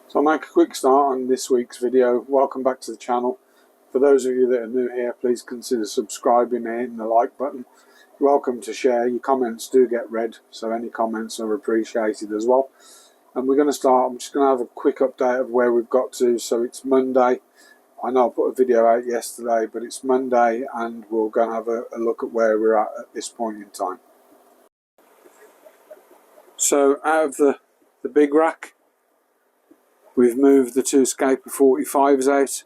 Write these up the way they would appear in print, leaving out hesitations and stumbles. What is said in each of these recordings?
So I'll make a quick start on this week's video. Welcome back to the channel. For those of you that are new here, please consider subscribing and hitting the like button. You're welcome to share. Your comments do get read, so any comments are appreciated as well. And we're going to start. I'm just going to have a quick update of where we've got to. So it's Monday. I know I put a video out yesterday, but it's Monday and we're going to have a look at where we're at this point in time. So out of the big rack, we've moved the two scape 45s out.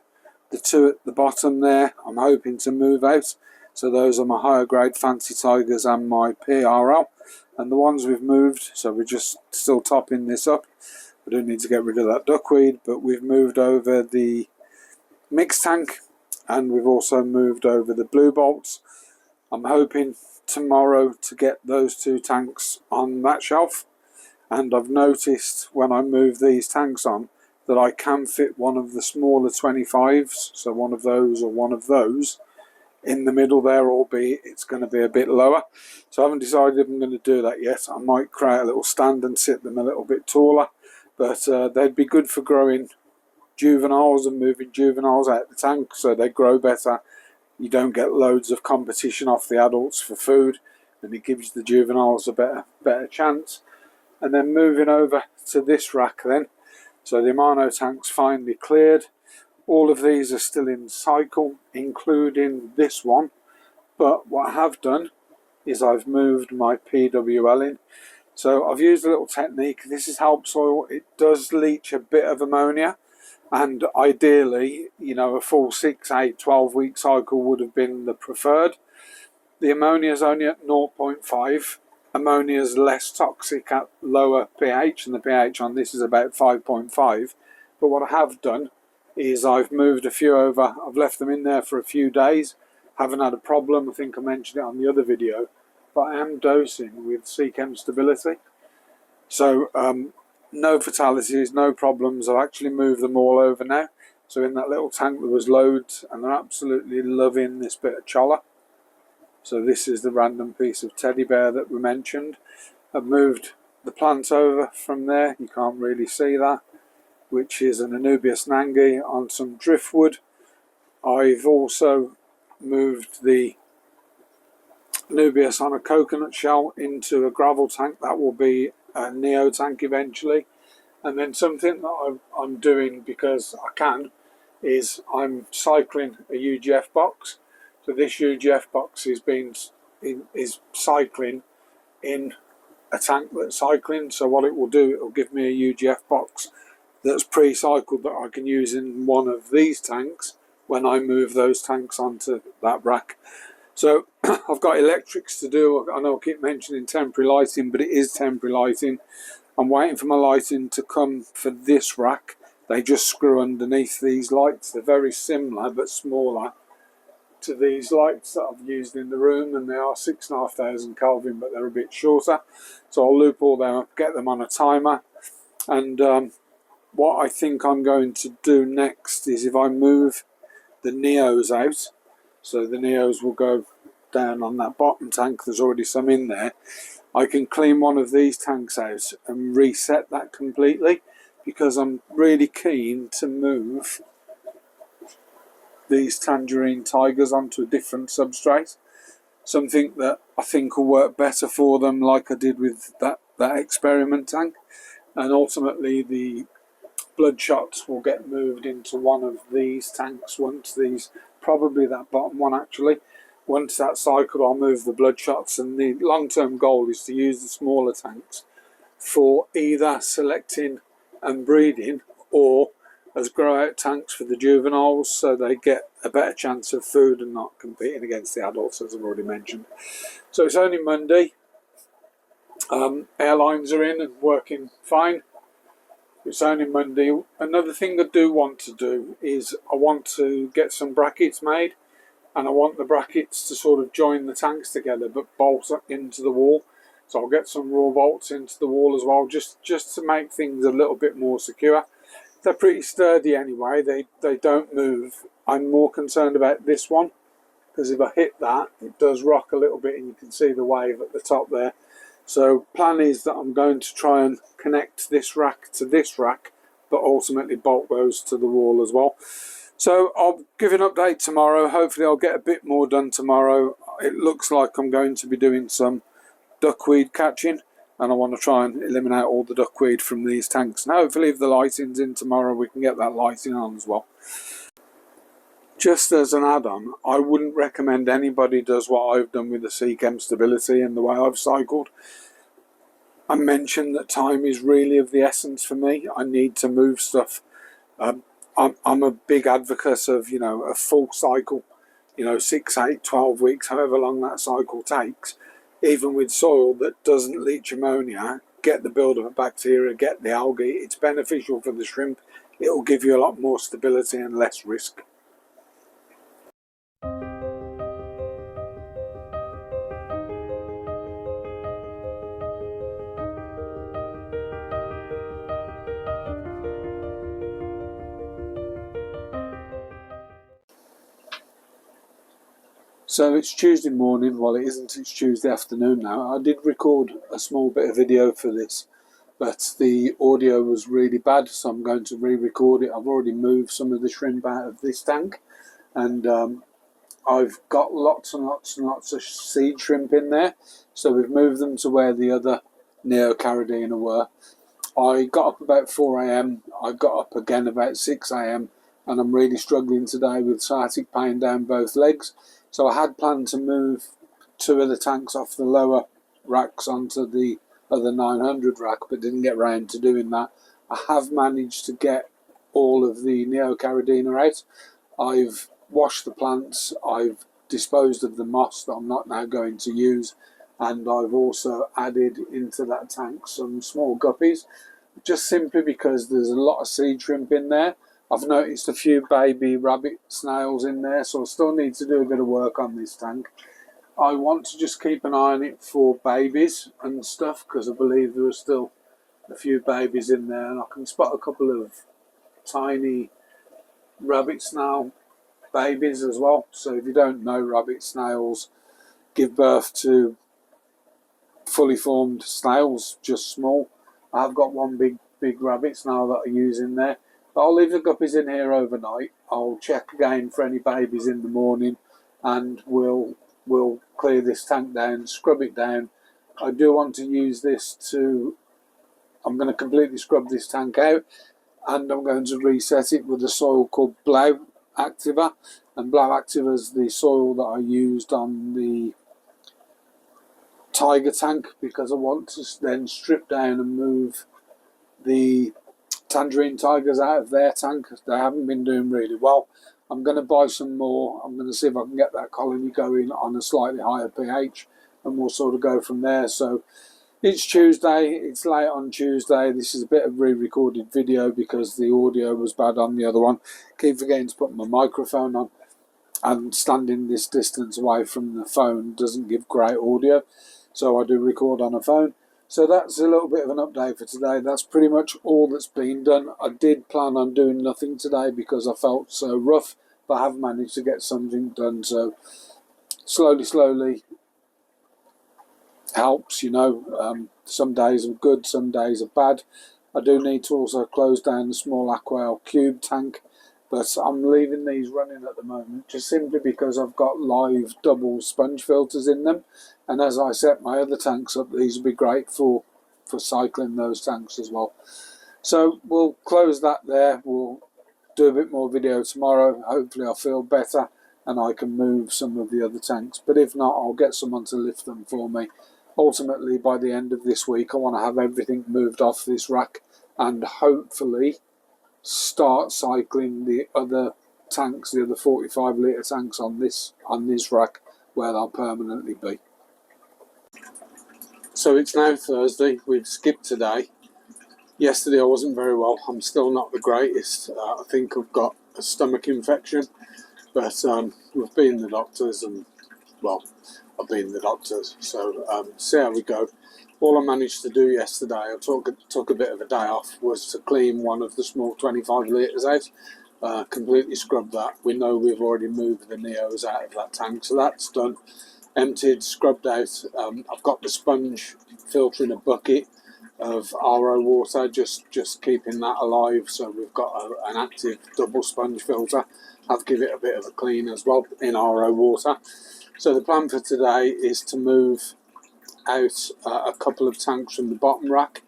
The two at the bottom there, I'm hoping to move out. So those are my higher grade fancy tigers and my PRL. And the ones we've moved, so we're just still topping this up. I do need to get rid of that duckweed, but we've moved over the mixed tank and we've also moved over the blue bolts. I'm hoping tomorrow to get those two tanks on that shelf. And I've noticed when I move these tanks on that I can fit one of the smaller 25s, so one of those or one of those in the middle there, albeit it's going to be a bit lower. So I haven't decided if I'm going to do that yet. I might create a little stand and sit them a little bit taller, but they'd be good for growing juveniles and moving juveniles out the tank so they grow better. You don't get loads of competition off the adults for food, and it gives the juveniles a better chance. And then moving over to this rack then, so the Amano tank's finally cleared. All of these are still in cycle, including this one. But what I have done is I've moved my PWL in. So I've used a little technique. This is help soil. It does leach a bit of ammonia. And ideally, you know, a full 6, 8, 12-week cycle would have been the preferred. The ammonia is only at 0.5. Ammonia is less toxic at lower pH, and the pH on this is about 5.5. But what I have done is I've moved a few over. I've left them in there for a few days. Haven't had a problem. I think I mentioned it on the other video. But I am dosing with Seachem Stability. So no fatalities, no problems. I've actually moved them all over now. So in that little tank there was loads, and they're absolutely loving this bit of cholla. So this is the random piece of teddy bear that we mentioned. I've moved the plant over from there, you can't really see that, which is an Anubias nangi on some driftwood. I've also moved the Anubias on a coconut shell into a gravel tank. That will be a Neo tank eventually. And then something that I'm doing because I can is I'm cycling a UGF box. So this UGF box is cycling in a tank that's cycling. So what it will do, it will give me a UGF box that's pre-cycled that I can use in one of these tanks when I move those tanks onto that rack. So I've got electrics to do. I know I keep mentioning temporary lighting, but it is temporary lighting. I'm waiting for my lighting to come for this rack. They just screw underneath these lights. They're very similar but smaller to these lights that I've used in the room, and they are 6,500 Kelvin, but they're a bit shorter. So I'll loop all them up, get them on a timer. And what I think I'm going to do next is if I move the Neos out, so the Neos will go down on that bottom tank, there's already some in there, I can clean one of these tanks out and reset that completely, because I'm really keen to move these tangerine tigers onto a different substrate, something that I think will work better for them, like I did with that experiment tank. And ultimately the bloodshots will get moved into one of these tanks once these, probably that bottom one actually, once that cycle I'll move the bloodshots. And the long-term goal is to use the smaller tanks for either selecting and breeding or as grow out tanks for the juveniles, so they get a better chance of food and not competing against the adults, as I've already mentioned. So it's only Monday. Airlines are in and working fine. It's only Monday. Another thing I do want to do is I want to get some brackets made, and I want the brackets to sort of join the tanks together but bolt up into the wall. So I'll get some raw bolts into the wall as well, just to make things a little bit more secure. They're pretty sturdy anyway, they don't move. I'm more concerned about this one, because if I hit that, it does rock a little bit and you can see the wave at the top there. So plan is that I'm going to try and connect this rack to this rack but ultimately bolt those to the wall as well. So I'll give an update tomorrow. Hopefully I'll get a bit more done tomorrow. It looks like I'm going to be doing some duckweed catching, and I want to try and eliminate all the duckweed from these tanks. And hopefully if the lighting's in tomorrow, we can get that lighting on as well. Just as an add-on, I wouldn't recommend anybody does what I've done with the Seachem stability and the way I've cycled. I mentioned that time is really of the essence for me. I need to move stuff. I'm a big advocate of, you know, a full cycle, you know, 6, 8, 12 weeks, however long that cycle takes. Even with soil that doesn't leach ammonia, get the buildup of bacteria, get the algae. It's beneficial for the shrimp. It will give you a lot more stability and less risk. So it's Tuesday morning. Well, it isn't, it's Tuesday afternoon now. I did record a small bit of video for this, but the audio was really bad, so I'm going to re-record it. I've already moved some of the shrimp out of this tank, and I've got lots and lots and lots of seed shrimp in there. So we've moved them to where the other Neocaridina were. I got up about 4 AM. I got up again about 6 AM, and I'm really struggling today with sciatic pain down both legs. So I had planned to move 2 of the tanks off the lower racks onto the other 900 rack, but didn't get round to doing that. I have managed to get all of the Neocaridina out. I've washed the plants, I've disposed of the moss that I'm not now going to use, and I've also added into that tank some small guppies, just simply because there's a lot of seed shrimp in there. I've noticed a few baby rabbit snails in there, so I still need to do a bit of work on this tank. I want to just keep an eye on it for babies and stuff, because I believe there are still a few babies in there, and I can spot a couple of tiny rabbit snail babies as well. So if you don't know, rabbit snails give birth to fully formed snails, just small. I've got one big rabbit snail that I use in there. But I'll leave the guppies in here overnight. I'll check again for any babies in the morning, and we'll clear this tank down, scrub it down. I do want to use this to, I'm going to completely scrub this tank out, and I'm going to reset it with a soil called Blau Activa. And Blau Activa is the soil that I used on the tiger tank, because I want to then strip down and move the tangerine tigers out of their tank. They haven't been doing really well. I'm going to buy some more. I'm going to see if I can get that colony going on a slightly higher pH, and we'll sort of go from there. So it's Tuesday, it's late on Tuesday. This is a bit of re-recorded video because the audio was bad on the other one. Keep forgetting to put my microphone on, and standing this distance away from the phone doesn't give great audio, so I do record on a phone. So that's a little bit of an update for today. That's pretty much all that's been done. I did plan on doing nothing today because I felt so rough, but I have managed to get something done. So slowly helps, you know. Some days are good, some days are bad. I do need to also close down the small Aquael cube tank, but I'm leaving these running at the moment just simply because I've got live double sponge filters in them. And as I set my other tanks up, these will be great for cycling those tanks as well. So we'll close that there. We'll do a bit more video tomorrow. Hopefully I'll feel better and I can move some of the other tanks. But if not, I'll get someone to lift them for me. Ultimately, by the end of this week, I want to have everything moved off this rack and hopefully start cycling the other tanks, the other 45 litre tanks on this rack, where they'll permanently be. So it's now Thursday. We've skipped today. Yesterday I wasn't very well. I'm still not the greatest. I think I've got a stomach infection, but we've been to the doctors, and well, I've been to the doctors, so see how we go. All I managed to do yesterday, I took a bit of a day off, was to clean one of the small 25 litres out, completely scrub that. We know we've already moved the Neos out of that tank, so that's done. Emptied, scrubbed out. I've got the sponge filter in a bucket. of RO water, just keeping that alive. So we've got an active double sponge filter. I'll give it a bit of a clean as well in RO water. So the plan for today is to move out a couple of tanks from the bottom rack.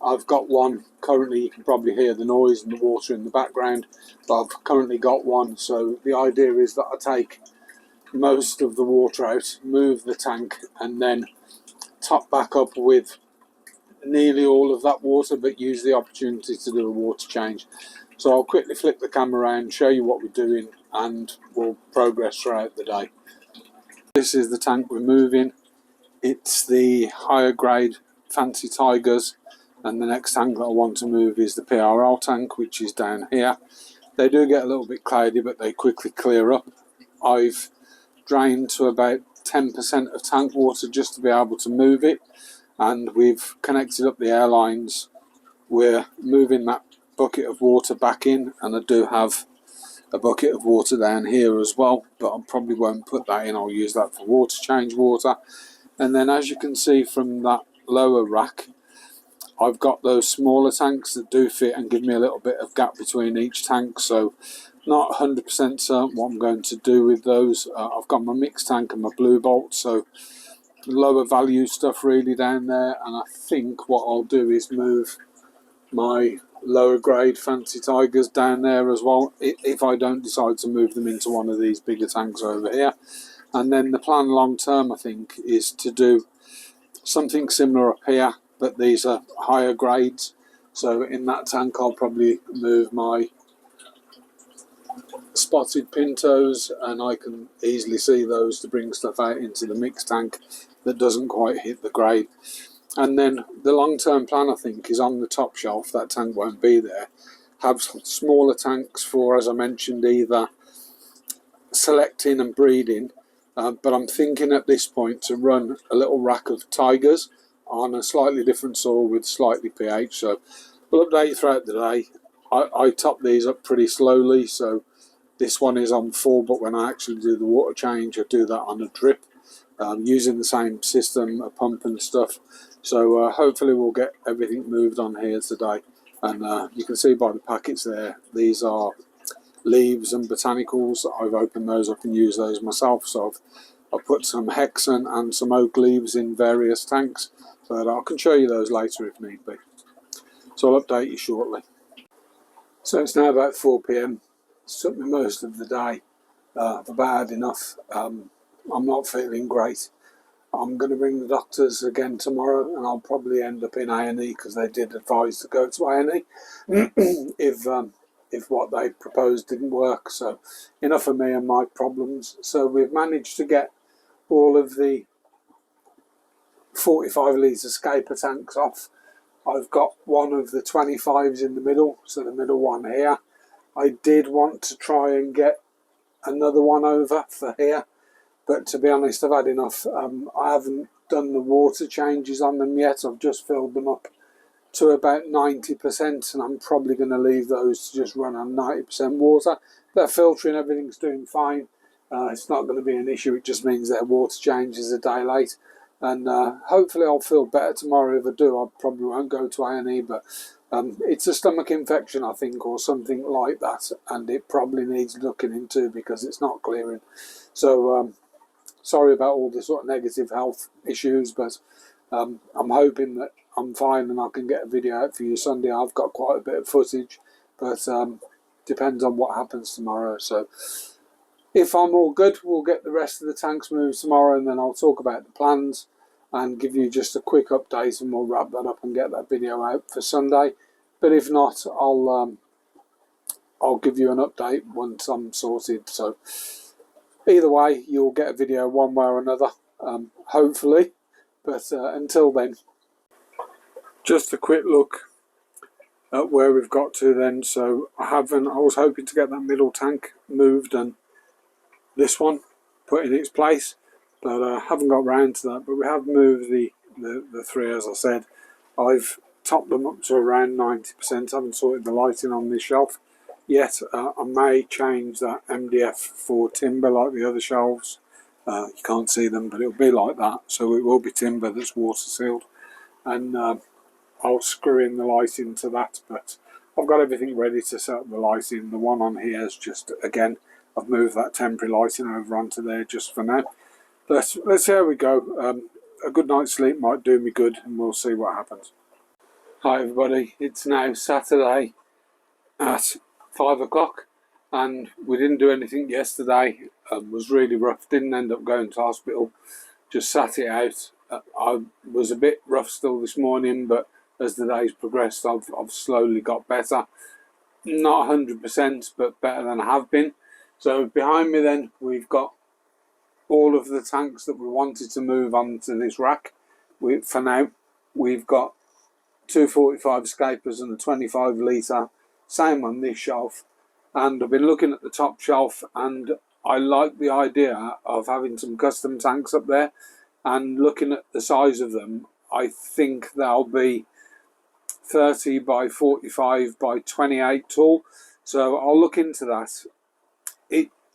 I've got one currently, you can probably hear the noise and the water in the background, but I've currently got one. So the idea is that I take most of the water out, move the tank, and then top back up with nearly all of that water, but use the opportunity to do a water change. So I'll quickly flip the camera around, show you what we're doing, and we'll progress throughout the day. This is the tank we're moving. It's the higher grade Fancy Tigers, and the next tank that I want to move is the PRL tank, which is down here. They do get a little bit cloudy, but they quickly clear up. I've drained to about 10% of tank water just to be able to move it, and we've connected up the air lines. We're moving that bucket of water back in, and I do have a bucket of water down here as well, but I probably won't put that in. I'll use that for water change water. And then, as you can see from that lower rack, I've got those smaller tanks that do fit and give me a little bit of gap between each tank. So not 100% certain what I'm going to do with those. I've got my mixed tank and my blue bolt, so lower value stuff really down there. And I think what I'll do is move my lower grade Fancy Tigers down there as well, if I don't decide to move them into one of these bigger tanks over here. And then the plan long term, I think, is to do something similar up here, but these are higher grades. So in that tank I'll probably move my spotted pintos, and I can easily see those to bring stuff out into the mixed tank that doesn't quite hit the grade. And then the long-term plan, I think, is on the top shelf. That tank won't be there. Have smaller tanks for, as I mentioned, either selecting and breeding, but I'm thinking at this point to run a little rack of Tigers on a slightly different soil with slightly pH. So we'll update you throughout the day. I top these up pretty slowly, so this one is on full, but when I actually do the water change, I do that on a drip, using the same system, a pump and stuff. So hopefully we'll get everything moved on here today. And you can see by the packets there, these are leaves and botanicals. I've opened those up and used those myself. So I've put some hexan and some oak leaves in various tanks, but I can show you those later if need be. So I'll update you shortly. So it's now about 4 PM. It took me most of the day. I've about had enough. I'm not feeling great. I'm going to ring the doctors again tomorrow, and I'll probably end up in A&E because they did advise to go to A&E if what they proposed didn't work. So enough of me and my problems. So we've managed to get all of the 45 litre scape tanks off. I've got one of the 25s in the middle, so the middle one here. I did want to try and get another one over for here, but to be honest, I've had enough. I haven't done the water changes on them yet. I've just filled them up to about 90%, and I'm probably going to leave those to just run on 90% water. Their filtering, everything's doing fine. It's not going to be an issue. It just means their water change is a day late. And hopefully I'll feel better tomorrow. If I do, I probably won't go to A&E, but it's a stomach infection, I think, or something like that, and it probably needs looking into because it's not clearing. So sorry about all the sort of negative health issues, but I'm hoping that I'm fine and I can get a video out for you Sunday. I've got quite a bit of footage, but depends on what happens tomorrow. So if I'm all good, we'll get the rest of the tanks moved tomorrow, and then I'll talk about the plans and give you just a quick update, and we'll wrap that up and get that video out for Sunday. But if not, I'll give you an update once I'm sorted. So either way, you'll get a video one way or another, hopefully. But until then, just a quick look at where we've got to then. So I was hoping to get that middle tank moved and this one put in its place, but I haven't got round to that. But we have moved the three, as I said. I've topped them up to around 90%. I haven't sorted the lighting on this shelf yet. I may change that MDF for timber like the other shelves. You can't see them, but it'll be like that. So it will be timber that's water sealed. And I'll screw in the light into that, but I've got everything ready to set up the lighting. The one on here is just, again, I've moved that temporary lighting over onto there just for now. But let's see how we go. A good night's sleep might do me good, and we'll see what happens. Hi everybody, it's now Saturday at 5 o'clock, and we didn't do anything yesterday. It was really rough, didn't end up going to hospital, just sat it out. I was a bit rough still this morning, but as the days progressed, I've slowly got better. Not 100%, but better than I have been. So behind me then, we've got all of the tanks that we wanted to move onto this rack. For now, we've got 245 scapers and a 25 litre, same on this shelf. And I've been looking at the top shelf, and I like the idea of having some custom tanks up there. And looking at the size of them, I think they'll be 30 by 45 by 28 tall. So I'll look into that.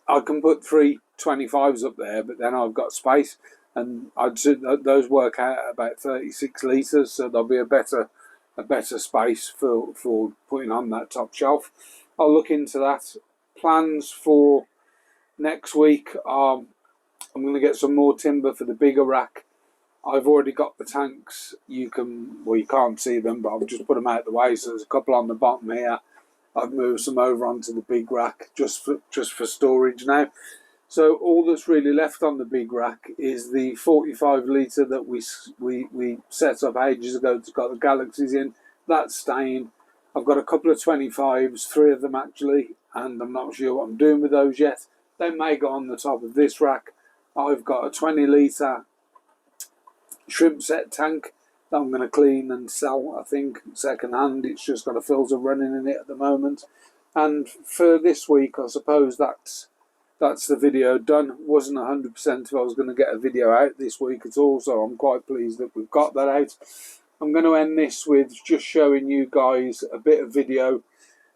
I can put 3 25s up there, but then I've got space, and I'd say those work out at about 36 litres, so there'll be a better space for putting on that top shelf. I'll look into that. Plans for next week are I'm going to get some more timber for the bigger rack. I've already got the tanks. You can't see them, but I've just put them out of the way. So there's a couple on the bottom here. I've moved some over onto the big rack just for storage now. So all that's really left on the big rack is the 45 litre that we set up ages ago. It's got the galaxies in. That's staying. I've got a couple of 25s, 3 of them actually, and I'm not sure what I'm doing with those yet. They may go on the top of this rack. I've got a 20 litre shrimp set tank that I'm going to clean and sell, I think, second hand. It's just got a filter running in it at the moment. And for this week, I suppose that's the video done. Wasn't 100% if I was going to get a video out this week at all, so I'm quite pleased that we've got that out. I'm going to end this with just showing you guys a bit of video.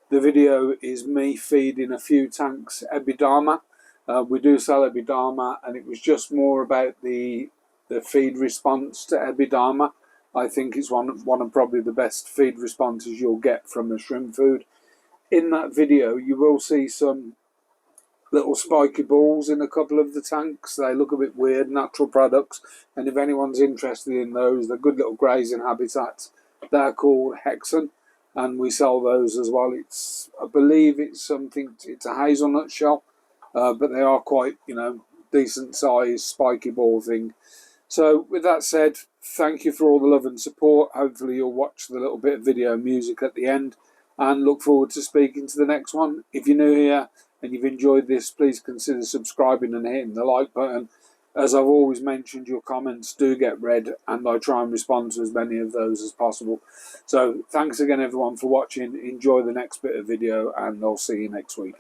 The video is me feeding a few tanks Ebi Dama. We do sell Ebi Dama, and it was just more about the feed response to Ebi Dama. I think it's one of probably the best feed responses you'll get from a shrimp food. In that video, you will see some little spiky balls in a couple of the tanks. They look a bit weird, natural products, and if anyone's interested in those, they're good little grazing habitats. They're called hexan, and we sell those as well. I believe it's a hazelnut shell, but they are quite, decent size spiky ball thing. So with that said, thank you for all the love and support. Hopefully you'll watch the little bit of video music at the end, and look forward to speaking to the next one. If you're new here and you've enjoyed this, please consider subscribing and hitting the like button. As I've always mentioned, your comments do get read, and I try and respond to as many of those as possible. So thanks again everyone for watching. Enjoy the next bit of video, and I'll see you next week.